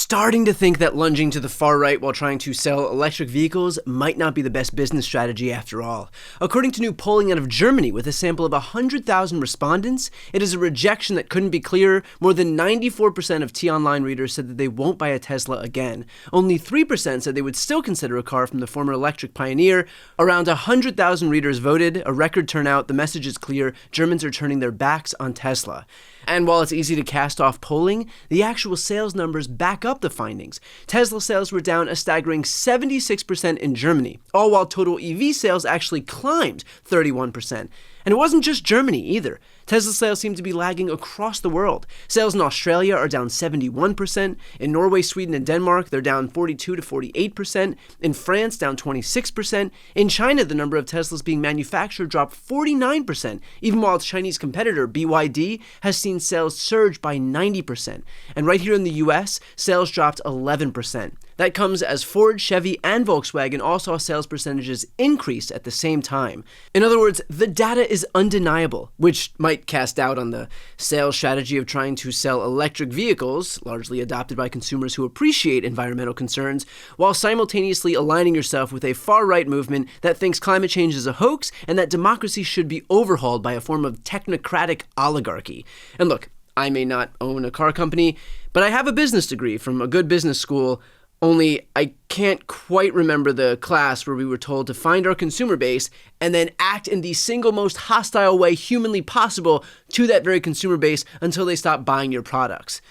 starting to think that lunging to the far right while trying to sell electric vehicles might not be the best business strategy after all. According to new polling out of Germany, with a sample of 100,000 respondents, it is a rejection that couldn't be clearer. More than 94% of T-Online readers said that they won't buy a Tesla again. Only 3% said they would still consider a car from the former electric pioneer. Around 100,000 readers voted, a record turnout. The message is clear: Germans are turning their backs on Tesla. And while it's easy to cast off polling, the actual sales numbers back up the findings. Tesla sales were down a staggering 76% in Germany, all while total EV sales actually climbed 31%. And it wasn't just Germany either. Tesla sales seem to be lagging across the world. Sales in Australia are down 71%. In Norway, Sweden, and Denmark, they're down 42 to 48%. In France, down 26%. In China, the number of Teslas being manufactured dropped 49%, even while its Chinese competitor, BYD, has seen sales surge by 90%. And right here in the US, sales dropped 11%. That comes as Ford, Chevy, and Volkswagen all saw sales percentages increase at the same time. In other words, the data is undeniable, which might cast doubt on the sales strategy of trying to sell electric vehicles, largely adopted by consumers who appreciate environmental concerns, while simultaneously aligning yourself with a far-right movement that thinks climate change is a hoax and that democracy should be overhauled by a form of technocratic oligarchy. And look, I may not own a car company, but I have a business degree from a good business school. Only I can't quite remember the class where we were told to find our consumer base and then act in the single most hostile way humanly possible to that very consumer base until they stop buying your products.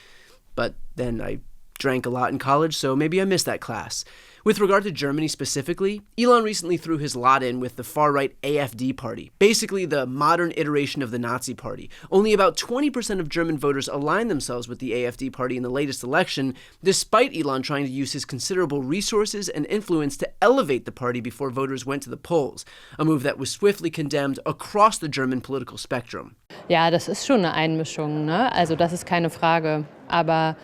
But then I drank a lot in college, so maybe I missed that class. With regard to Germany specifically, Elon recently threw his lot in with the far-right AfD party, basically the modern iteration of the Nazi party. Only about 20% of German voters aligned themselves with the AfD party in the latest election, despite Elon trying to use his considerable resources and influence to elevate the party before voters went to the polls, a move that was swiftly condemned across the German political spectrum. Ja, das ist schon eine Einmischung, ne? Also das ist keine Frage, aber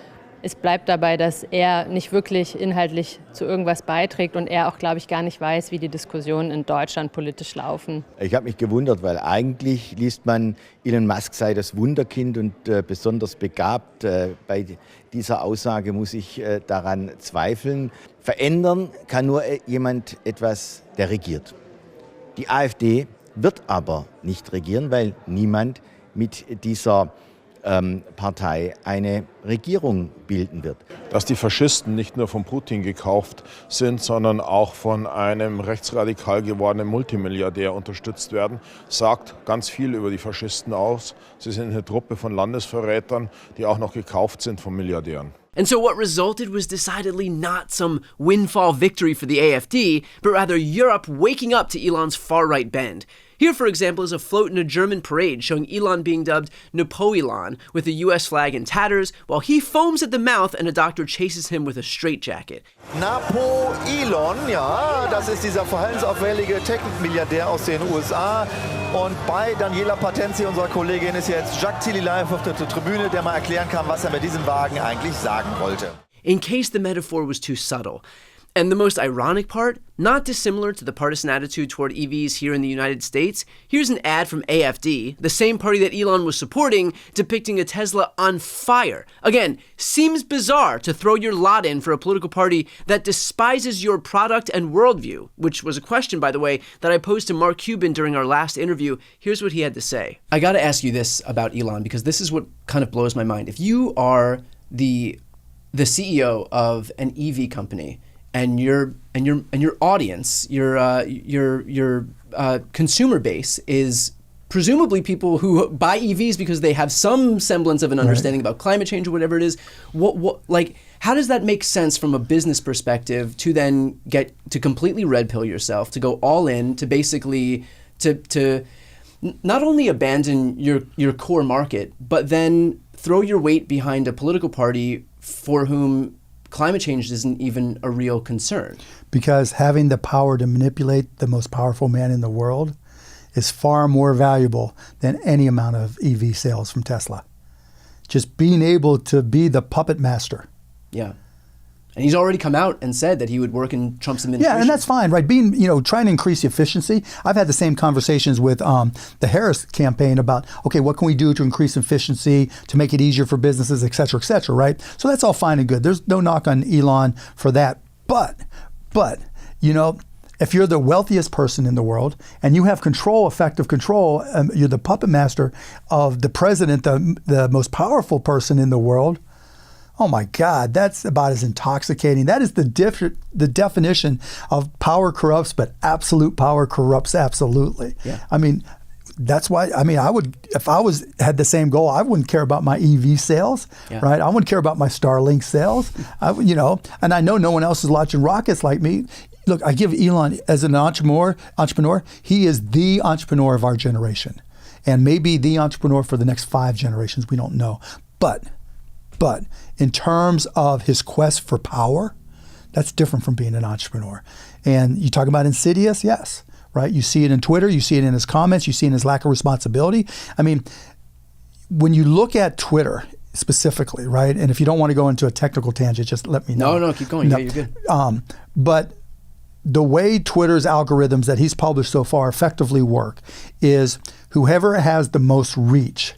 es bleibt dabei, dass er nicht wirklich inhaltlich zu irgendwas beiträgt und er auch, glaube ich, gar nicht weiß, wie die Diskussionen in Deutschland politisch laufen. Ich habe mich gewundert, weil eigentlich liest man, Elon Musk sei das Wunderkind und besonders begabt. Bei dieser Aussage muss ich daran zweifeln. Verändern kann nur jemand etwas, der regiert. Die AfD wird aber nicht regieren, weil niemand mit dieser Partei eine Regierung bilden wird. Dass die Faschisten nicht nur von Putin gekauft sind, sondern auch von einem rechtsradikal gewordenen Multimilliardär unterstützt werden, sagt ganz viel über die Faschisten aus. Sie sind eine Truppe von Landesverrätern, die auch noch gekauft sind von Milliardären. And so what resulted was decidedly not some windfall victory for the AfD, but rather Europe waking up to Elon's far-right bend. Here, for example, is a float in a German parade showing Elon being dubbed Napo-Elon, with the US flag in tatters, while he foams at the mouth and a doctor chases him with a straitjacket. Napo-Elon, ja, das ist dieser verhaltensauffällige Tech-Milliardär aus den USA. Und bei Daniela Patenzi, unserer Kollegin, ist jetzt Jacques Tilly live auf der Tribüne, der mal erklären kann, was er mit diesem Wagen eigentlich sagen wollte. In case the metaphor was too subtle. And the most ironic part, not dissimilar to the partisan attitude toward EVs here in the United States, here's an ad from AfD, the same party that Elon was supporting, depicting a Tesla on fire. Again, seems bizarre to throw your lot in for a political party that despises your product and worldview, which was a question, by the way, that I posed to Mark Cuban during our last interview. Here's what he had to say. I gotta ask you this about Elon, because this is what kind of blows my mind. If you are the CEO of an EV company, and your audience, your consumer base is presumably people who buy EVs because they have some semblance of an understanding about climate change or whatever it is. Like, how does that make sense from a business perspective to then get to completely red pill yourself, to go all in, to basically to not only abandon your core market, but then throw your weight behind a political party for whom climate change isn't even a real concern? Because having the power to manipulate the most powerful man in the world is far more valuable than any amount of EV sales from Tesla. Just being able to be the puppet master. Yeah. And he's already come out and said that he would work in Trump's administration. Yeah, and that's fine, right? Being, trying to increase efficiency. I've had the same conversations with the Harris campaign about, okay, what can we do to increase efficiency, to make it easier for businesses, et cetera, right? So that's all fine and good. There's no knock on Elon for that. But, if you're the wealthiest person in the world and you have control, effective control, you're the puppet master of the president, the most powerful person in the world, oh my God, that's about as intoxicating. That is the definition of power corrupts, but absolute power corrupts absolutely. Yeah. I mean, that's why, I would, if I had the same goal, I wouldn't care about my EV sales, right? I wouldn't care about my Starlink sales, and I know no one else is launching rockets like me. Look, I give Elon, as an entrepreneur, he is the entrepreneur of our generation, and maybe the entrepreneur for the next 5 generations. We don't know, but in terms of his quest for power, that's different from being an entrepreneur. And you talk about insidious, yes, right? You see it in Twitter, you see it in his comments, you see it in his lack of responsibility. I mean, when you look at Twitter specifically, right? And if you don't want to go into a technical tangent, just let me know. No, keep going. No. Yeah, you're good. But the way Twitter's algorithms that he's published so far effectively work is whoever has the most reach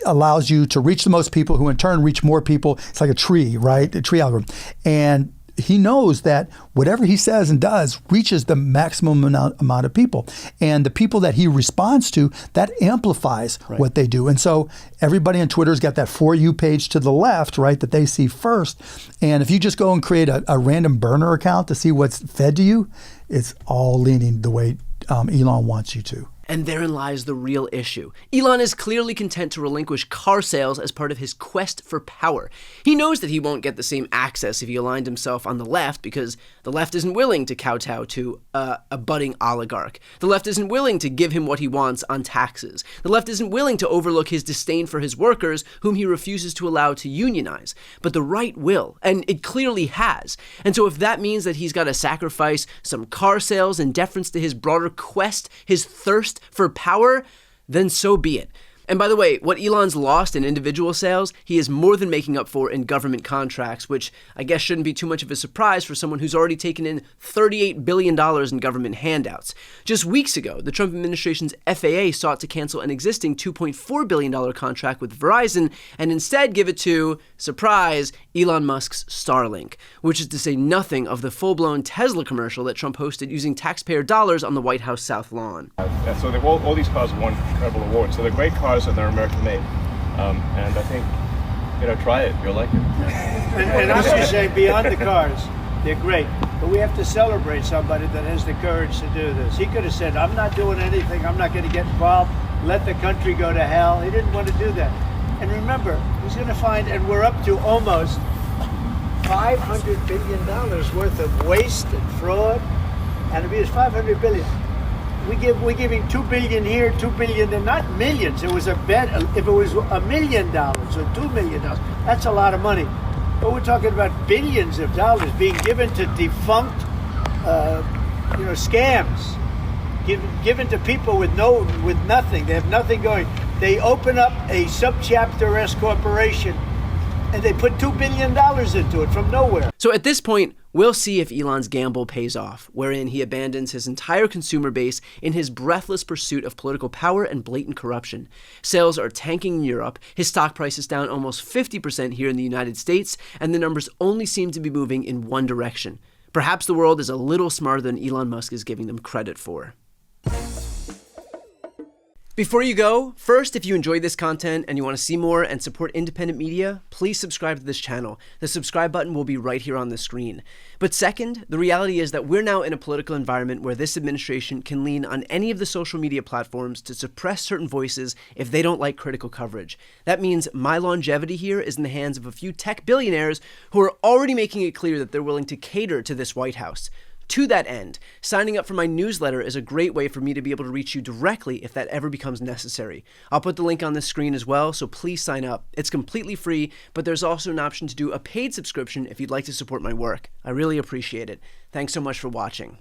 allows you to reach the most people, who in turn reach more people. It's like a tree, right? A tree algorithm. And he knows that whatever he says and does reaches the maximum amount of people. And the people that he responds to, that amplifies what they do. And so everybody on Twitter's got that For You page to the left, right, that they see first. And if you just go and create a random burner account to see what's fed to you, it's all leaning the way Elon wants you to. And therein lies the real issue. Elon is clearly content to relinquish car sales as part of his quest for power. He knows that he won't get the same access if he aligned himself on the left, because the left isn't willing to kowtow to a budding oligarch. The left isn't willing to give him what he wants on taxes. The left isn't willing to overlook his disdain for his workers, whom he refuses to allow to unionize. But the right will, and it clearly has. And so if that means that he's got to sacrifice some car sales in deference to his broader quest, his thirst for power, then so be it. And by the way, what Elon's lost in individual sales, he is more than making up for in government contracts, which I guess shouldn't be too much of a surprise for someone who's already taken in $38 billion in government handouts. Just weeks ago, the Trump administration's FAA sought to cancel an existing $2.4 billion contract with Verizon and instead give it to, surprise, Elon Musk's Starlink, which is to say nothing of the full-blown Tesla commercial that Trump hosted using taxpayer dollars on the White House South Lawn. So all these cars won incredible awards. So they're great cars and they're American made. And I think, try it. You'll like it. And I should say, beyond the cars, they're great. But we have to celebrate somebody that has the courage to do this. He could have said, I'm not doing anything. I'm not going to get involved. Let the country go to hell. He didn't want to do that. And remember, he's going to find, and we're up to almost $500 billion worth of waste and fraud. And if it was $500 billion, we're giving $2 billion here, $2 billion, and not millions. It was a bet. If it was $1 million or $2 million, that's a lot of money. But we're talking about billions of dollars being given to defunct, scams, given to people with nothing. They have nothing going. They open up a subchapter S corporation, and they put $2 billion into it from nowhere. So at this point, we'll see if Elon's gamble pays off, wherein he abandons his entire consumer base in his breathless pursuit of political power and blatant corruption. Sales are tanking in Europe, his stock price is down almost 50% here in the United States, and the numbers only seem to be moving in one direction. Perhaps the world is a little smarter than Elon Musk is giving them credit for. Before you go, first, if you enjoyed this content and you want to see more and support independent media, please subscribe to this channel. The subscribe button will be right here on the screen. But second, the reality is that we're now in a political environment where this administration can lean on any of the social media platforms to suppress certain voices if they don't like critical coverage. That means my longevity here is in the hands of a few tech billionaires who are already making it clear that they're willing to cater to this White House. To that end, signing up for my newsletter is a great way for me to be able to reach you directly if that ever becomes necessary. I'll put the link on the screen as well, so please sign up. It's completely free, but there's also an option to do a paid subscription if you'd like to support my work. I really appreciate it. Thanks so much for watching.